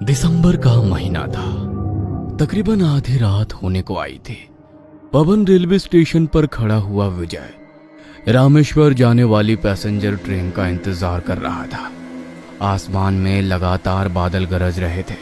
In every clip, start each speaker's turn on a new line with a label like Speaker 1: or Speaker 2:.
Speaker 1: दिसंबर का महीना था। तकरीबन आधी रात होने को आई थी। पवन रेलवे स्टेशन पर खड़ा हुआ विजय रामेश्वर जाने वाली पैसेंजर ट्रेन का इंतजार कर रहा था। आसमान में लगातार बादल गरज रहे थे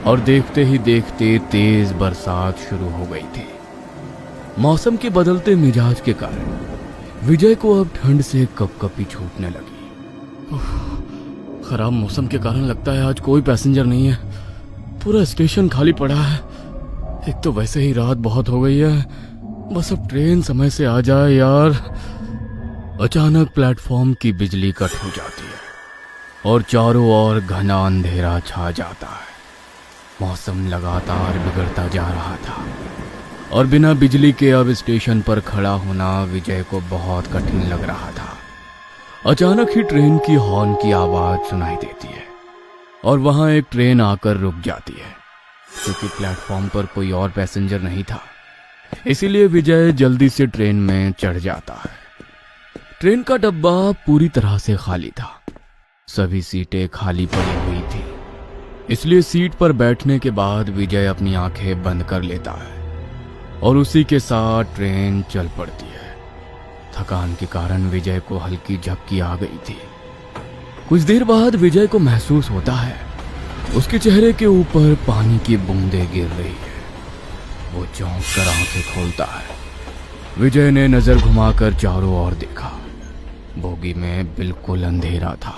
Speaker 1: और देखते ही देखते तेज बरसात शुरू हो गई थी। मौसम के बदलते मिजाज के कारण विजय को अब ठंड से कपकपी छूटने लगी। खराब मौसम के कारण लगता है आज कोई पैसेंजर नहीं है। पूरा स्टेशन खाली पड़ा है। एक तो वैसे ही रात बहुत हो गई है, बस अब ट्रेन समय से आ जाए यार। अचानक प्लेटफॉर्म की बिजली कट हो जाती है और चारों ओर घना अंधेरा छा जाता है। मौसम लगातार बिगड़ता जा रहा था और बिना बिजली के अब स्टेशन पर खड़ा होना विजय को बहुत कठिन लग रहा था। अचानक ही ट्रेन की हॉर्न की आवाज सुनाई देती है और वहां एक ट्रेन आकर रुक जाती है। क्योंकि प्लेटफॉर्म पर कोई और पैसेंजर नहीं था, इसीलिए विजय जल्दी से ट्रेन में चढ़ जाता है। ट्रेन का डब्बा पूरी तरह से खाली था। सभी सीटें खाली पड़ी हुई थी, इसलिए सीट पर बैठने के बाद विजय अपनी आंखें बंद कर लेता है और उसी के साथ ट्रेन चल पड़ती है। थकान के कारण विजय को हल्की झपकी आ गई थी। कुछ देर बाद विजय को महसूस होता है उसके चेहरे के ऊपर पानी की बूंदें गिर रही है। वो चौंक कर आंखें खोलता है। विजय ने नजर घुमाकर चारों ओर देखा। बोगी में बिल्कुल अंधेरा था।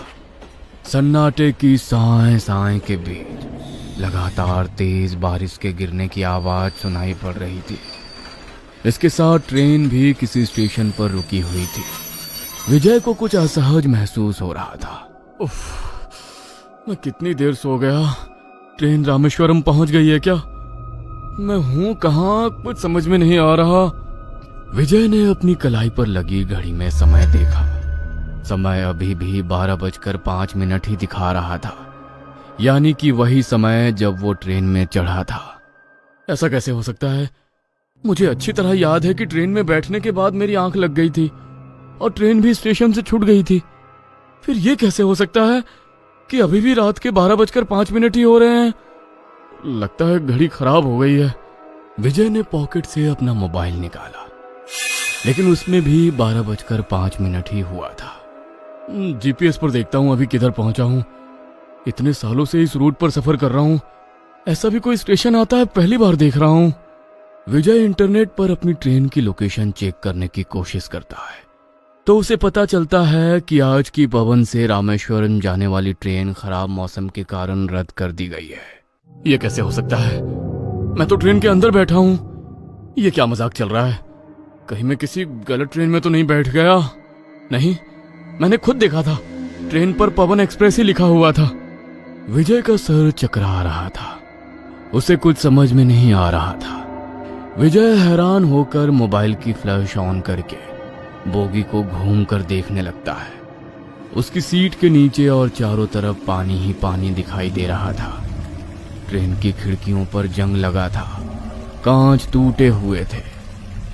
Speaker 1: सन्नाटे की साएं साएं के बीच लगातार तेज बारिश के गिरने की आवाज सुनाई पड़ रही थी। इसके साथ ट्रेन भी किसी स्टेशन पर रुकी हुई थी। विजय को कुछ असहज महसूस हो रहा था। उफ, मैं कितनी देर सो गया। ट्रेन रामेश्वरम पहुंच गई है क्या? मैं हूं कहां, कुछ समझ में नहीं आ रहा। विजय ने अपनी कलाई पर लगी घड़ी में समय देखा। समय अभी भी 12:05 ही दिखा रहा था, यानी कि वही समय जब वो ट्रेन में चढ़ा था। ऐसा कैसे हो सकता है? मुझे अच्छी तरह याद है कि ट्रेन में बैठने के बाद मेरी आंख लग गई थी और ट्रेन भी स्टेशन से छूट गई थी। फिर ये कैसे हो सकता है कि अभी भी रात के 12:05 ही हो रहे हैं? लगता है घड़ी खराब हो गई है। विजय ने पॉकेट से अपना मोबाइल निकाला, लेकिन उसमें भी 12:05 ही हुआ था। जीपीएस पर देखता हूं अभी किधर पहुंचा हूं। इतने सालों से इस रूट पर सफर कर रहा हूं, ऐसा भी कोई स्टेशन आता है पहली बार देख रहा हूं। विजय इंटरनेट पर अपनी ट्रेन की लोकेशन चेक करने की कोशिश करता है तो उसे पता चलता है कि आज की पवन से रामेश्वरम जाने वाली ट्रेन खराब मौसम के कारण रद्द कर दी गई है। यह कैसे हो सकता है? मैं तो ट्रेन के अंदर बैठा हूं। यह क्या मजाक चल रहा है? कहीं मैं किसी गलत ट्रेन में तो नहीं बैठ गया? नहीं, मैंने खुद देखा था, ट्रेन पर पवन एक्सप्रेस ही लिखा हुआ था। विजय का सर चकरा रहा था। उसे कुछ समझ में नहीं आ रहा था। विजय हैरान होकर मोबाइल की फ्लैश ऑन करके बोगी को घूमकर देखने लगता है। उसकी सीट के नीचे और चारों तरफ पानी ही पानी दिखाई दे रहा था। ट्रेन की खिड़कियों पर जंग लगा था, कांच टूटे हुए थे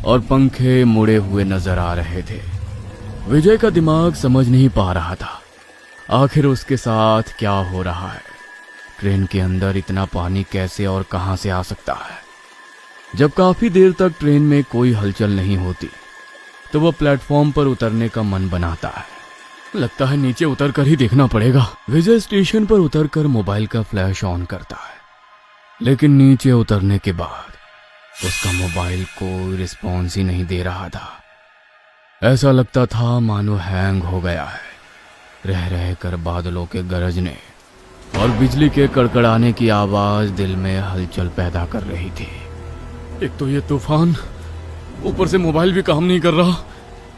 Speaker 1: और पंखे मुड़े हुए नजर आ रहे थे। विजय का दिमाग समझ नहीं पा रहा था आखिर उसके साथ क्या हो रहा है। ट्रेन के अंदर इतना पानी कैसे और कहां से आ सकता है? जब काफी देर तक ट्रेन में कोई हलचल नहीं होती तो वह प्लेटफॉर्म पर उतरने का मन बनाता है। लगता है नीचे उतर कर ही देखना पड़ेगा। विजय स्टेशन पर उतरकर मोबाइल का फ्लैश ऑन करता है, लेकिन नीचे उतरने के बाद उसका मोबाइल कोई रिस्पॉन्स ही नहीं दे रहा था। ऐसा लगता था मानो हैंग हो गया है। रह रह कर बादलों के गरजने और बिजली के कड़कड़ाने की आवाज दिल में हलचल पैदा कर रही थी। एक तो ये तूफान, ऊपर से मोबाइल भी काम नहीं कर रहा।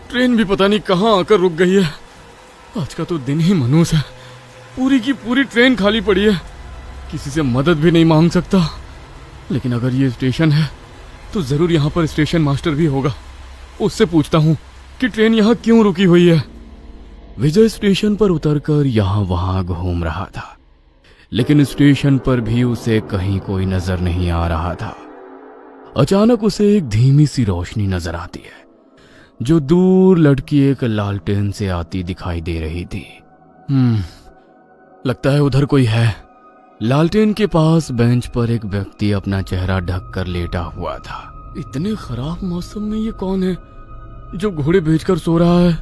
Speaker 1: ट्रेन भी पता नहीं कहां आकर रुक गई है। आज का तो दिन ही मनहूस है। पूरी की पूरी ट्रेन खाली पड़ी है। किसी से मदद भी नहीं मांग सकता। लेकिन अगर ये स्टेशन है तो जरूर यहाँ पर स्टेशन मास्टर भी होगा। उससे पूछता हूँ कि ट्रेन यहाँ क्यों रुकी हुई है। विजय स्टेशन पर उतरकर यहाँ वहां घूम रहा था, लेकिन स्टेशन पर भी उसे कहीं कोई नजर नहीं आ रहा था। अचानक उसे एक धीमी सी रोशनी नजर आती है जो दूर लटकी एक लालटेन से आती दिखाई दे रही थी। लगता है उधर कोई है। लालटेन के पास बेंच पर एक व्यक्ति अपना चेहरा ढक कर लेटा हुआ था। इतने खराब मौसम में ये कौन है जो घोड़े बेचकर सो रहा है?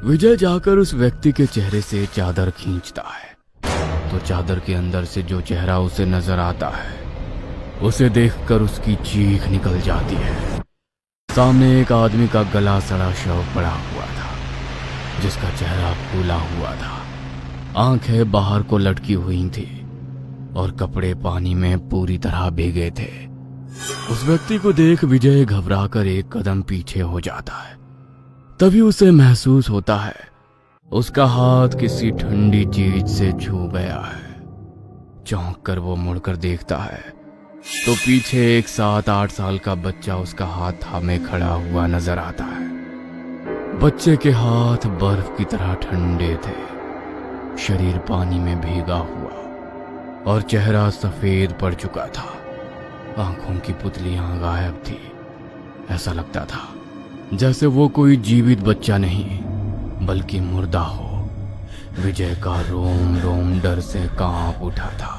Speaker 1: विजय जाकर उस व्यक्ति के चेहरे से चादर खींचता है तो चादर के अंदर से जो चेहरा उसे नजर आता है उसे देखकर उसकी चीख निकल जाती है। सामने एक आदमी का गला सड़ा शव पड़ा हुआ था जिसका चेहरा फूला हुआ था, आंखें बाहर को लटकी हुई थी और कपड़े पानी में पूरी तरह भीगे थे। उस व्यक्ति को देख विजय घबराकर एक कदम पीछे हो जाता है। तभी उसे महसूस होता है उसका हाथ किसी ठंडी चीज से छू गया है। चौंक कर वो मुड़कर देखता है तो पीछे एक 7-8 साल का बच्चा उसका हाथ थामे खड़ा हुआ नजर आता है। बच्चे के हाथ बर्फ की तरह ठंडे थे, शरीर पानी में भीगा हुआ और चेहरा सफेद पड़ चुका था। आंखों की पुतलियां गायब थी। ऐसा लगता था जैसे वो कोई जीवित बच्चा नहीं बल्कि मुर्दा हो। विजय का रोम रोम डर से कांप उठा था।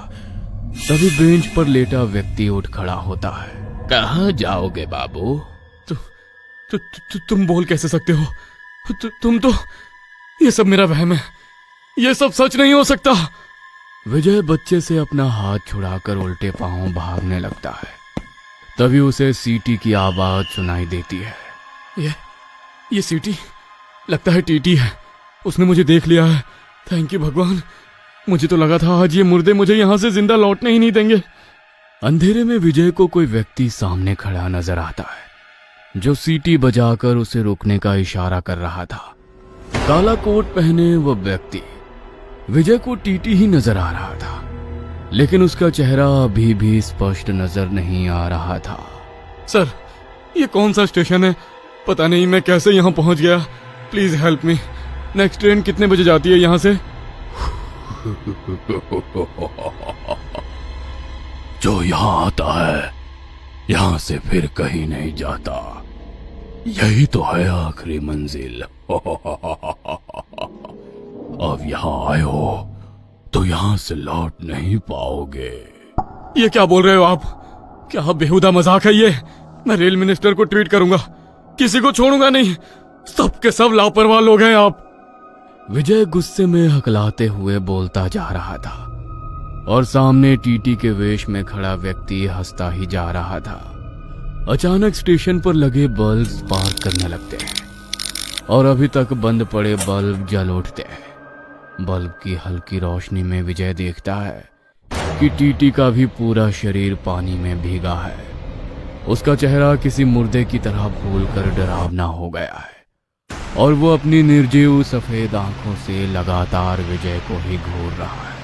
Speaker 1: तभी बेंच पर लेटा व्यक्ति उठ खड़ा होता है। कहाँ जाओगे बाबू? तुम बोल कैसे सकते हो? तुम तो, ये सब मेरा वहम है, ये सब सच नहीं हो सकता। विजय बच्चे से अपना हाथ छुड़ाकर उल्टे पांव भागने लगता है। तभी उसे सीटी की आवाज सुनाई देती है। ये सीटी, लगता है टीटी है, उसने मुझे देख लिया है। थैंक यू भगवान, मुझे तो लगा था आज ये मुर्दे मुझे यहां से जिंदा लौटने ही नहीं देंगे। अंधेरे में विजय को कोई व्यक्ति सामने खड़ा नजर आता है जो सीटी बजाकर उसे रोकने का इशारा कर रहा था। काला कोट पहने वह व्यक्ति विजय को टीटी ही नजर आ रहा था, लेकिन उसका चेहरा अभी भी स्पष्ट नजर नहीं आ रहा था। सर, ये कौन सा स्टेशन है? पता नहीं मैं कैसे यहाँ पहुंच गया। Please help me. Next train कितने बजे जाती है यहाँ से?
Speaker 2: जो यहाँ आता है यहाँ से फिर कहीं नहीं जाता। यही तो है आखिरी मंजिल। अब यहाँ आए हो तो यहाँ से लौट नहीं पाओगे।
Speaker 1: ये क्या बोल रहे हो आप? क्या बेहुदा मजाक है ये? मैं रेल मिनिस्टर को ट्वीट करूंगा, किसी को छोड़ूंगा नहीं। सब के सब लापरवाह लोग हैं आप। विजय गुस्से में हकलाते हुए बोलता जा रहा था और सामने टीटी के वेश में खड़ा व्यक्ति हंसता ही जा रहा था। अचानक स्टेशन पर लगे बल्ब स्पार्क करने लगते हैं और अभी तक बंद पड़े बल्ब जल उठते हैं। बल्ब की हल्की रोशनी में विजय देखता है कि टीटी का भी पूरा शरीर पानी में भीगा है। उसका चेहरा किसी मुर्दे की तरह फूलकर डरावना हो गया है और वो अपनी निर्जीव सफेद आंखों से लगातार विजय को ही घूर रहा है।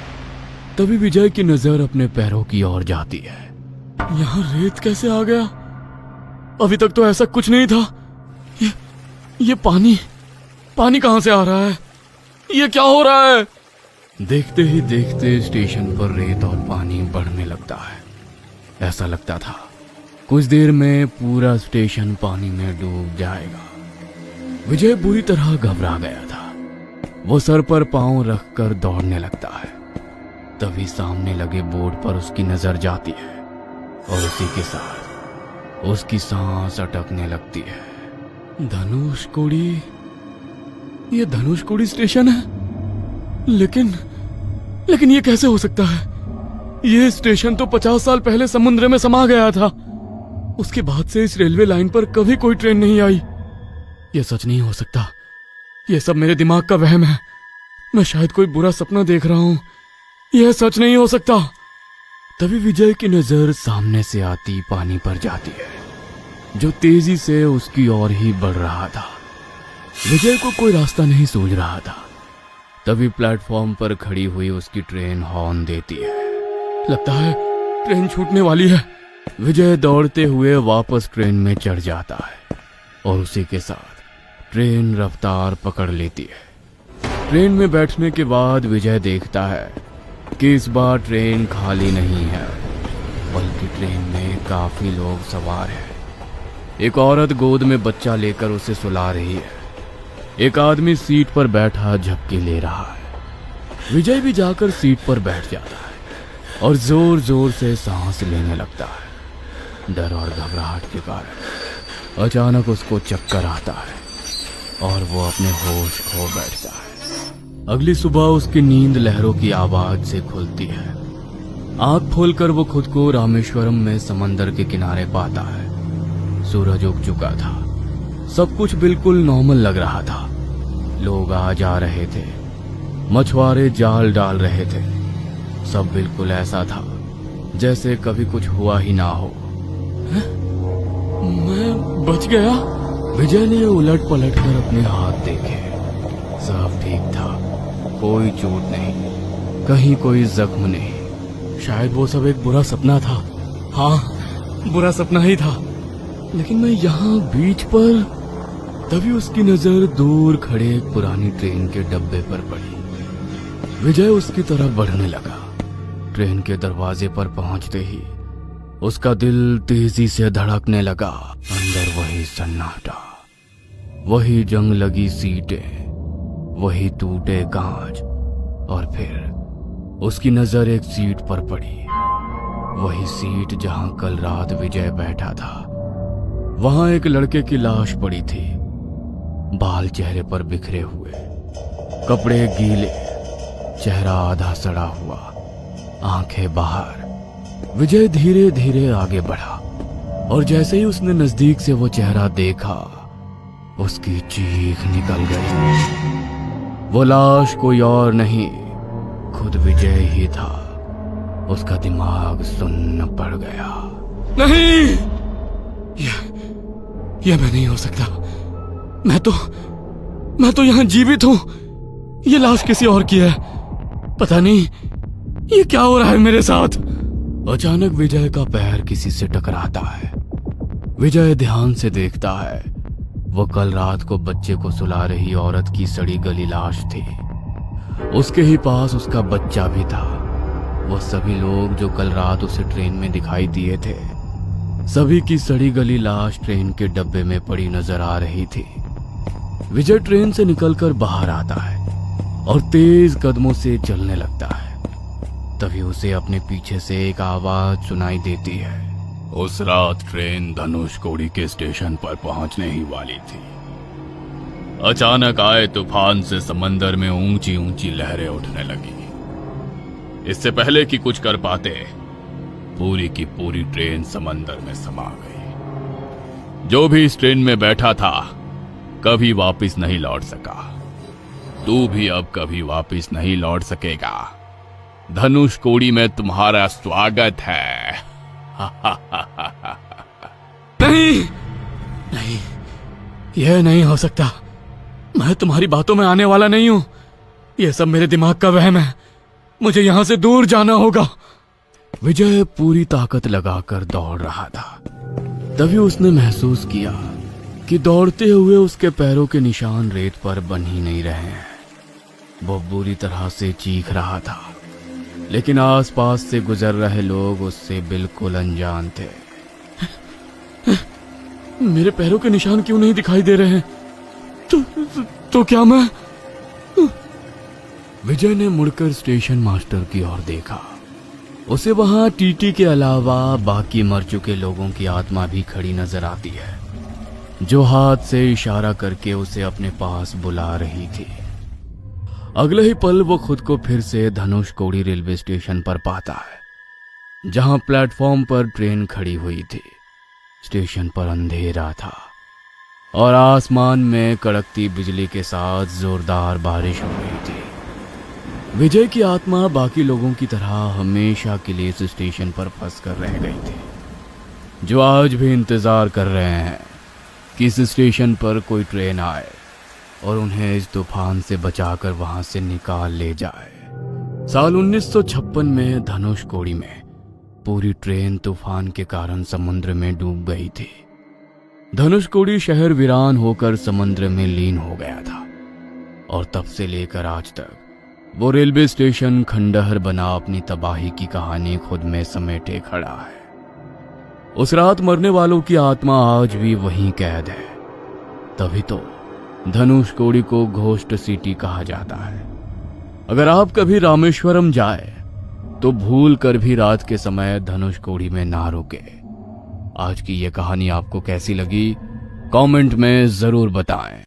Speaker 1: तभी विजय की नजर अपने पैरों की ओर जाती है। यहाँ रेत कैसे आ गया? अभी तक तो ऐसा कुछ नहीं था। ये पानी कहां से आ रहा है? ये क्या हो रहा है? देखते ही देखते स्टेशन पर रेत और पानी बढ़ने लगता है। ऐसा लगता था कुछ देर में पूरा स्टेशन पानी में डूब जाएगा। विजय बुरी तरह घबरा गया था। वो सर पर पांव रखकर दौड़ने लगता है। तभी सामने लगे बोर्ड पर उसकी नजर जाती है और उसी के साथ उसकी सांस अटकने लगती है। धनुषकोडी, ये धनुषकोडी स्टेशन है। लेकिन ये कैसे हो सकता है? ये स्टेशन तो 50 साल पहले समुद्र में समा गया था। उसके बाद से इस रेलवे लाइन पर कभी कोई ट्रेन नहीं आई। यह सच नहीं हो सकता। यह सब मेरे दिमाग का वहम है। मैं शायद कोई बुरा सपना देख रहा हूं। यह सच नहीं हो सकता। तभी विजय की नजर सामने से आती पानी पर जाती है जो तेजी से उसकी ओर ही बढ़ रहा था। विजय को कोई रास्ता नहीं सूझ रहा था। तभी प्लेटफॉर्म पर खड़ी हुई उसकी ट्रेन हॉर्न देती है। लगता है ट्रेन छूटने वाली है। विजय दौड़ते हुए वापस ट्रेन में चढ़ जाता है और उसी के साथ ट्रेन रफ्तार पकड़ लेती है। ट्रेन में बैठने के बाद विजय देखता है कि इस बार ट्रेन खाली नहीं है बल्कि ट्रेन में काफी लोग सवार हैं। एक औरत गोद में बच्चा लेकर उसे सुला रही है। एक आदमी सीट पर बैठा झपकी ले रहा है। विजय भी जाकर सीट पर बैठ जाता है और जोर जोर से सांस लेने लगता है। डर और घबराहट के कारण अचानक उसको चक्कर आता है और वो अपने होश खो बैठता है। अगली सुबह उसकी नींद लहरों की आवाज से खुलती है। आंख खोलकर वो खुद को रामेश्वरम में समंदर के किनारे पाता है। सूरज उग चुका था। सब कुछ बिल्कुल नॉर्मल लग रहा था। लोग आ जा रहे थे, मछुआरे जाल डाल रहे थे। सब बिल्कुल ऐसा था जैसे कभी कुछ हुआ ही ना हो। मैं बच गया। विजय ने उलट पलट कर अपने हाथ देखे। सब ठीक था, कोई चोट नहीं, कहीं कोई जख्म नहीं। शायद वो सब एक बुरा सपना था। हाँ, बुरा सपना ही था। लेकिन मैं यहाँ बीच पर, तभी उसकी नजर दूर खड़े एक पुरानी ट्रेन के डब्बे पर पड़ी। विजय उसकी तरफ बढ़ने लगा। ट्रेन के दरवाजे पर पहुंचते ही उसका दिल तेजी से धड़कने लगा। अंदर वही सन्नाटा, वही जंग लगी सीटें, वही टूटे कांच, और फिर उसकी नजर एक सीट पर पड़ी। वही सीट जहां कल रात विजय बैठा था। वहां एक लड़के की लाश पड़ी थी। बाल चेहरे पर बिखरे हुए, कपड़े गीले, चेहरा आधा सड़ा हुआ, आंखें बाहर। विजय धीरे धीरे आगे बढ़ा और जैसे ही उसने नजदीक से वो चेहरा देखा, उसकी चीख निकल गई। वो लाश कोई और नहीं, खुद विजय ही था। उसका दिमाग सुन्न पड़ गया। नहीं, यह मैं नहीं हो सकता। मैं तो यहां जीवित हूं। ये लाश किसी और की है। पता नहीं ये क्या हो रहा है मेरे साथ। अचानक विजय का पैर किसी से टकराता है। विजय ध्यान से देखता है। वो कल रात को बच्चे को सुला रही औरत की सड़ी गली लाश थी। उसके ही पास उसका बच्चा भी था। वो सभी लोग जो कल रात उसे ट्रेन में दिखाई दिए थे, सभी की सड़ी गली लाश ट्रेन के डब्बे में पड़ी नजर आ रही थी। विजय ट्रेन से निकलकर बाहर आता है और तेज कदमों से चलने लगता है। तभी उसे अपने पीछे से एक आवाज सुनाई देती है।
Speaker 2: उस रात ट्रेन धनुषकोडी के स्टेशन पर पहुंचने ही वाली थी। अचानक आए तूफान से समंदर में ऊंची ऊंची लहरें उठने लगी। इससे पहले कि कुछ कर पाते, पूरी की पूरी ट्रेन समंदर में समा गई। जो भी इस ट्रेन में बैठा था कभी वापस नहीं लौट सका। तू भी अब कभी वापस नहीं लौट सकेगा। धनुषकोडी में तुम्हारा स्वागत है।
Speaker 1: नहीं, नहीं, यह नहीं हो सकता। मैं तुम्हारी बातों में आने वाला नहीं हूं। यह सब मेरे दिमाग का वहम है। मुझे यहां से दूर जाना होगा। विजय पूरी ताकत लगाकर दौड़ रहा था। तभी उसने महसूस किया कि दौड़ते हुए उसके पैरों के निशान रेत पर बन ही नहीं रहे हैं। वो बुरी तरह से चीख रहा था, लेकिन आसपास से गुजर रहे लोग उससे बिल्कुल अनजान थे। मेरे पैरों के निशान क्यों नहीं दिखाई दे रहे हैं? तो क्या मैं? विजय ने मुड़कर स्टेशन मास्टर की ओर देखा। उसे वहां टीटी के अलावा बाकी मर चुके लोगों की आत्मा भी खड़ी नजर आती है, जो हाथ से इशारा करके उसे अपने पास बुला रही थी। अगले ही पल वो खुद को फिर से धनुषकोडी रेलवे स्टेशन पर पाता है, जहां प्लेटफॉर्म पर ट्रेन खड़ी हुई थी। स्टेशन पर अंधेरा था और आसमान में कड़कती बिजली के साथ जोरदार बारिश हो रही थी। विजय की आत्मा बाकी लोगों की तरह हमेशा के लिए इस स्टेशन पर फंस कर रह गई थी, जो आज भी इंतजार कर रहे हैं कि इस स्टेशन पर कोई ट्रेन आए और उन्हें इस तूफान से बचाकर वहां से निकाल ले जाए। साल 1956 में धनुषकोडी में पूरी ट्रेन तूफान के कारण समुद्र में डूब गई थी। धनुषकोडी शहर वीरान होकर समुद्र में लीन हो गया था और तब से लेकर आज तक वो रेलवे स्टेशन खंडहर बना अपनी तबाही की कहानी खुद में समेटे खड़ा है। उस रात मरने वालों की आत्मा आज भी वहीं कैद है। तभी तो धनुषकोडी को घोस्ट सिटी कहा जाता है। अगर आप कभी रामेश्वरम जाए तो भूल कर भी रात के समय धनुषकोडी में ना रुके। आज की ये कहानी आपको कैसी लगी कमेंट में जरूर बताएं।